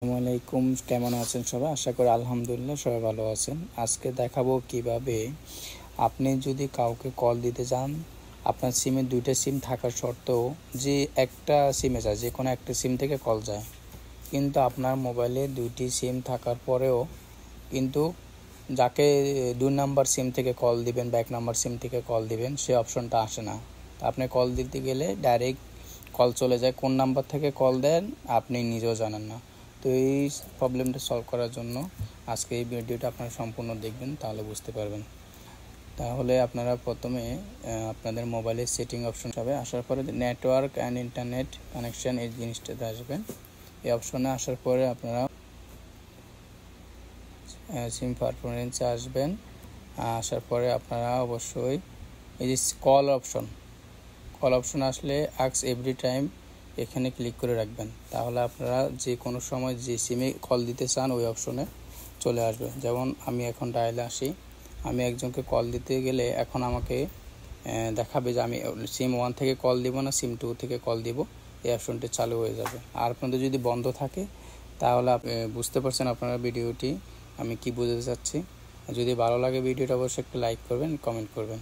আসসালামু আলাইকুম, কেমন আছেন সবাই? আশা করি আলহামদুলিল্লাহ সবাই ভালো আছেন। আজকে দেখাবো কিভাবে আপনি যদি কাউকে কল দিতে চান, আপনার সিমে 2টা সিম থাকা সত্ত্বেও যে একটা সিমে যায়, যে কোনো একটা সিম থেকে কল যায়, কিন্তু আপনার মোবাইলে 2টি সিম থাকার পরেও কিন্তু যাকে 2 নাম্বার সিম থেকে কল দিবেন বা 1 নাম্বার সিম থেকে কল দিবেন সে অপশনটা আসে না। আপনি কল দিতে গেলে ডাইরেক্ট কল চলে যায়, কোন নাম্বার থেকে কল দেন আপনি নিজেও জানেন না। তো এই প্রবলেমটা সলভ করার জন্য আজকে এই ভিডিওটা আপনারা সম্পূর্ণ দেখবেন, তাহলে বুঝতে পারবেন। তাহলে আপনারা প্রথমে আপনাদের মোবাইলের সেটিং অপশন হবে, আসার পরে নেটওয়ার্ক অ্যান্ড ইন্টারনেট কানেকশান এই জিনিসটাতে আসবেন। এই অপশনে আসার পরে আপনারা সিম পারফরমেন্সে আসবেন। আসার পরে আপনারা অবশ্যই এই যে কল অপশন আসলে আস্ক এভরি টাইম এখানে ক্লিক করে রাখবেন। তাহলে আপনারা যে কোনো সময় যে সিমে কল দিতে চান ওই অপশনে চলে আসবে। যেমন আমি এখন ডায়ালে আসি, আমি একজনকে কল দিতে গেলে এখন আমাকে দেখাবে যে আমি সিম 1 থেকে কল দিব না সিম 2 থেকে কল দিব, এই অপশনটি চালু হয়ে যাবে। আর আপনাদের যদি বন্ধ থাকে তাহলে বুঝতে পারছেন আপনারা ভিডিওটি আমি কি বোঝাতে চাচ্ছি। যদি ভালো লাগে ভিডিওটা অবশ্যই একটু লাইক করবেন, কমেন্ট করবেন।